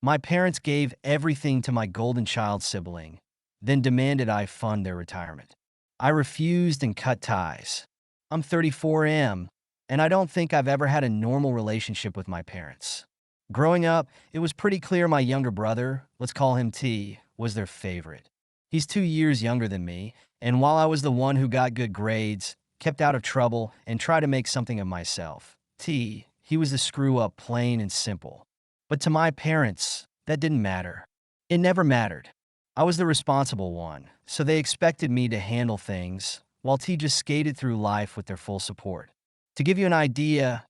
My parents gave everything to my golden child sibling, then demanded I fund their retirement. I refused and cut ties. I'm 34M, and I don't think I've ever had a normal relationship with my parents. Growing up, it was pretty clear my younger brother, let's call him T, was their favorite. He's 2 years younger than me, and while I was the one who got good grades, kept out of trouble, and tried to make something of myself, T, he was the screw-up, plain and simple. But to my parents, that didn't matter. It never mattered. I was the responsible one, so they expected me to handle things, while T just skated through life with their full support. To give you an idea,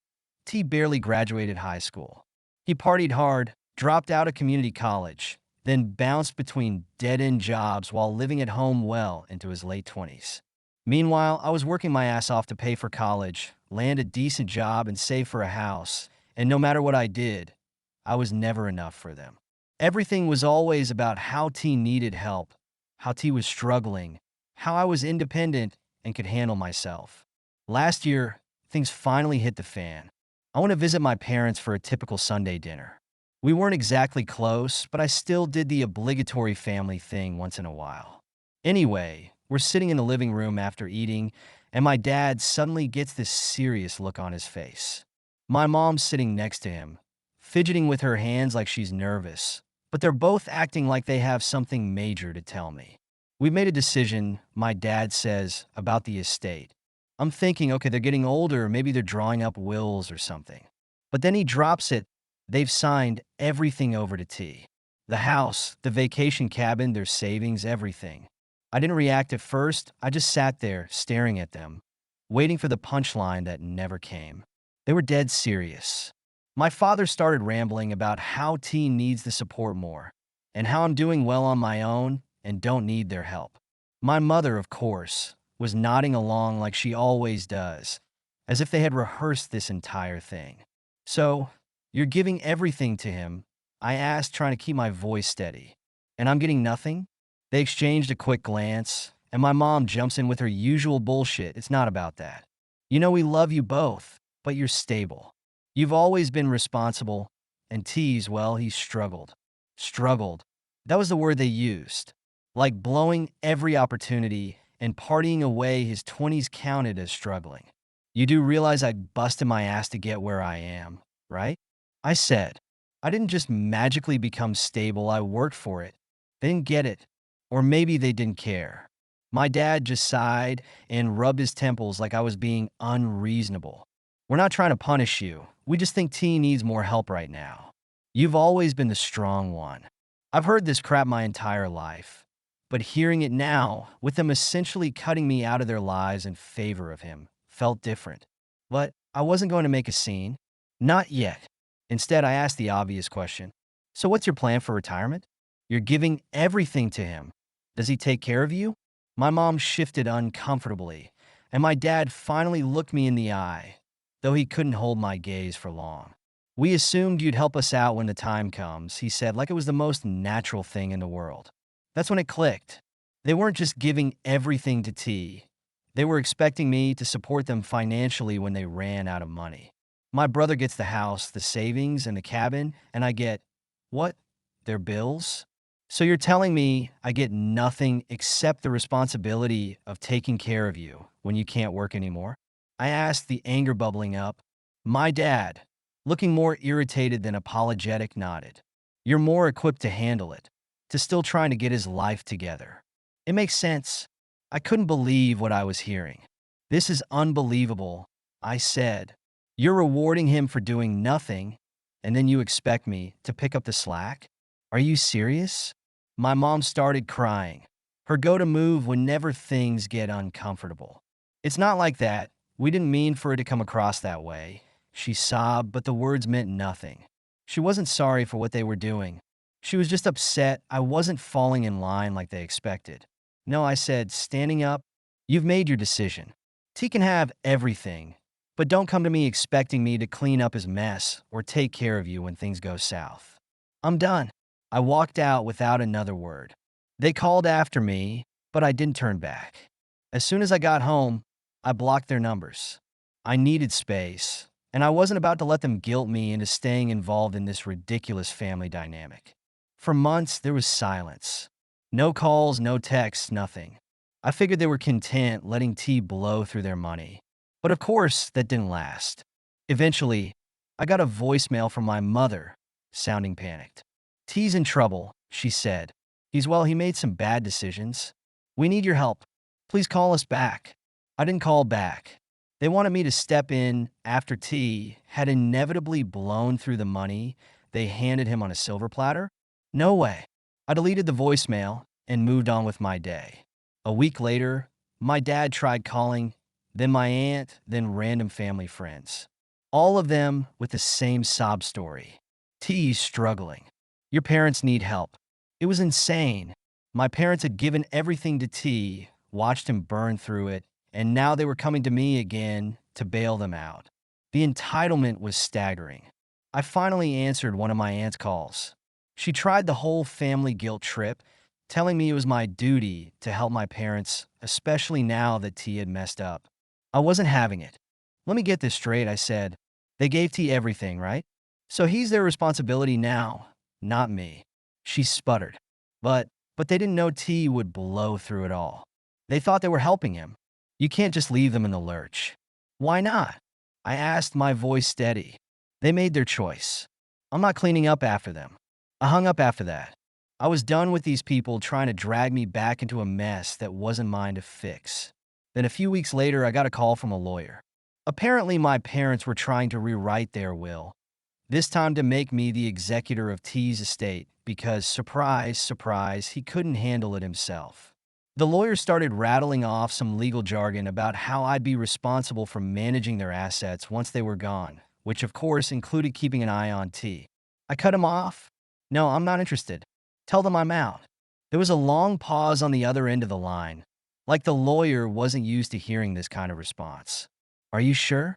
T barely graduated high school. He partied hard, dropped out of community college, then bounced between dead-end jobs while living at home well into his late 20s. Meanwhile, I was working my ass off to pay for college, land a decent job, and save for a house, and no matter what I did, I was never enough for them. Everything was always about how T needed help, how T was struggling, how I was independent and could handle myself. Last year, things finally hit the fan. I went to visit my parents for a typical Sunday dinner. We weren't exactly close, but I still did the obligatory family thing once in a while. Anyway, we're sitting in the living room after eating, and my dad suddenly gets this serious look on his face. My mom's sitting next to him, fidgeting with her hands like she's nervous, but they're both acting like they have something major to tell me. We've made a decision, my dad says, about the estate. I'm thinking, okay, they're getting older, maybe they're drawing up wills or something. But then he drops it. They've signed everything over to T. The house, the vacation cabin, their savings, everything. I didn't react at first. I just sat there, staring at them, waiting for the punchline that never came. They were dead serious. My father started rambling about how T needs the support more, and how I'm doing well on my own and don't need their help. My mother, of course, was nodding along like she always does, as if they had rehearsed this entire thing. So, you're giving everything to him, I asked, trying to keep my voice steady. And I'm getting nothing? They exchanged a quick glance, and my mom jumps in with her usual bullshit. It's not about that. You know, we love you both, but you're stable. You've always been responsible, and T's, well, he struggled. Struggled. That was the word they used. Like blowing every opportunity and partying away his 20s counted as struggling. You do realize I busted my ass to get where I am, right? I said. I didn't just magically become stable, I worked for it. They didn't get it. Or maybe they didn't care. My dad just sighed and rubbed his temples like I was being unreasonable. We're not trying to punish you. We just think T needs more help right now. You've always been the strong one. I've heard this crap my entire life. But hearing it now, with them essentially cutting me out of their lives in favor of him, felt different. But I wasn't going to make a scene. Not yet. Instead, I asked the obvious question. So what's your plan for retirement? You're giving everything to him. Does he take care of you? My mom shifted uncomfortably, and my dad finally looked me in the eye, though he couldn't hold my gaze for long. We assumed you'd help us out when the time comes, he said, like it was the most natural thing in the world. That's when it clicked. They weren't just giving everything to T. They were expecting me to support them financially when they ran out of money. My brother gets the house, the savings, and the cabin, and I get, what? Their bills? So you're telling me I get nothing except the responsibility of taking care of you when you can't work anymore? I asked, the anger bubbling up. My dad, looking more irritated than apologetic, nodded. You're more equipped to handle it, to still trying to get his life together. It makes sense. I couldn't believe what I was hearing. This is unbelievable, I said. You're rewarding him for doing nothing, and then you expect me to pick up the slack? Are you serious? My mom started crying. Her go-to move whenever things get uncomfortable. It's not like that. We didn't mean for it to come across that way. She sobbed, but the words meant nothing. She wasn't sorry for what they were doing. She was just upset I wasn't falling in line like they expected. No, I said, standing up, you've made your decision. T can have everything, but don't come to me expecting me to clean up his mess or take care of you when things go south. I'm done. I walked out without another word. They called after me, but I didn't turn back. As soon as I got home, I blocked their numbers. I needed space, and I wasn't about to let them guilt me into staying involved in this ridiculous family dynamic. For months, there was silence. No calls, no texts, nothing. I figured they were content letting T blow through their money. But of course, that didn't last. Eventually, I got a voicemail from my mother, sounding panicked. T's in trouble, she said. He made some bad decisions. We need your help. Please call us back. I didn't call back. They wanted me to step in after T had inevitably blown through the money they handed him on a silver platter. No way. I deleted the voicemail and moved on with my day. A week later, my dad tried calling, then my aunt, then random family friends. All of them with the same sob story. T's struggling. Your parents need help. It was insane. My parents had given everything to T, watched him burn through it, and now they were coming to me again to bail them out. The entitlement was staggering. I finally answered one of my aunt's calls. She tried the whole family guilt trip, telling me it was my duty to help my parents, especially now that T had messed up. I wasn't having it. Let me get this straight, I said. They gave T everything, right? So he's their responsibility now, not me. She sputtered. But they didn't know T would blow through it all. They thought they were helping him. You can't just leave them in the lurch. Why not? I asked, my voice steady. They made their choice. I'm not cleaning up after them. I hung up after that. I was done with these people trying to drag me back into a mess that wasn't mine to fix. Then a few weeks later, I got a call from a lawyer. Apparently, my parents were trying to rewrite their will, this time to make me the executor of T's estate because, surprise, surprise, he couldn't handle it himself. The lawyer started rattling off some legal jargon about how I'd be responsible for managing their assets once they were gone, which of course included keeping an eye on T. I cut him off. No, I'm not interested. Tell them I'm out. There was a long pause on the other end of the line, like the lawyer wasn't used to hearing this kind of response. Are you sure?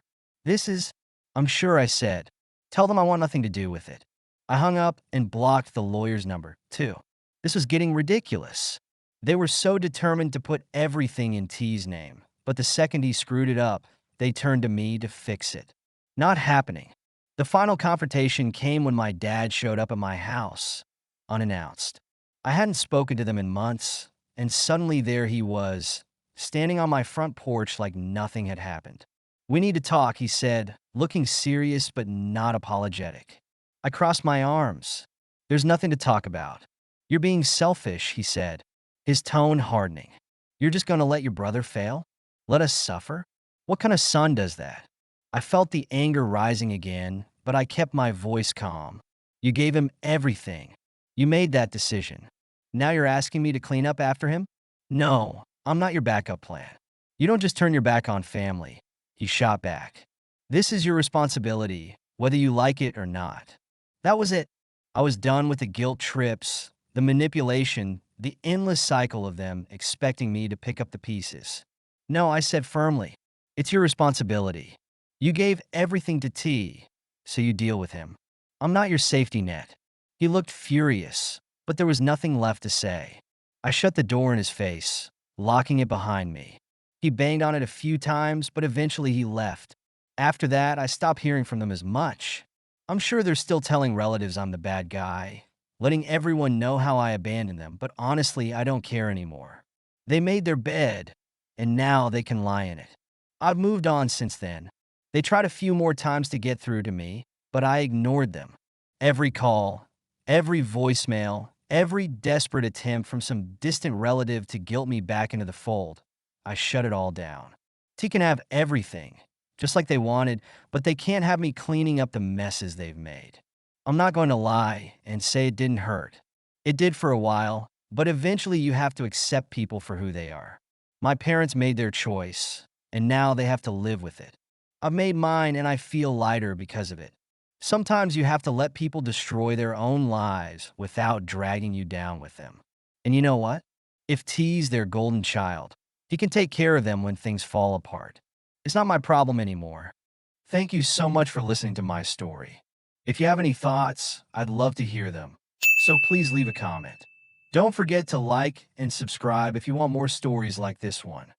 I'm sure, I said. Tell them I want nothing to do with it. I hung up and blocked the lawyer's number, too. This was getting ridiculous. They were so determined to put everything in T's name, but the second he screwed it up, they turned to me to fix it. Not happening. The final confrontation came when my dad showed up at my house, unannounced. I hadn't spoken to them in months, and suddenly there he was, standing on my front porch like nothing had happened. We need to talk, he said, looking serious but not apologetic. I crossed my arms. There's nothing to talk about. You're being selfish, he said, his tone hardening. You're just going to let your brother fail? Let us suffer? What kind of son does that? I felt the anger rising again, but I kept my voice calm. You gave him everything. You made that decision. Now you're asking me to clean up after him? No, I'm not your backup plan. You don't just turn your back on family. He shot back. This is your responsibility, whether you like it or not. That was it. I was done with the guilt trips, the manipulation, the endless cycle of them expecting me to pick up the pieces. No, I said firmly, it's your responsibility. You gave everything to T, so you deal with him. I'm not your safety net. He looked furious, but there was nothing left to say. I shut the door in his face, locking it behind me. He banged on it a few times, but eventually he left. After that, I stopped hearing from them as much. I'm sure they're still telling relatives I'm the bad guy, letting everyone know how I abandoned them, but honestly, I don't care anymore. They made their bed, and now they can lie in it. I've moved on since then. They tried a few more times to get through to me, but I ignored them. Every call, every voicemail, every desperate attempt from some distant relative to guilt me back into the fold, I shut it all down. T can have everything, just like they wanted, but they can't have me cleaning up the messes they've made. I'm not going to lie and say it didn't hurt. It did for a while, but eventually you have to accept people for who they are. My parents made their choice, and now they have to live with it. I've made mine, and I feel lighter because of it. Sometimes you have to let people destroy their own lives without dragging you down with them. And you know what? If T's their golden child, he can take care of them when things fall apart. It's not my problem anymore. Thank you so much for listening to my story. If you have any thoughts, I'd love to hear them. So please leave a comment. Don't forget to like and subscribe if you want more stories like this one.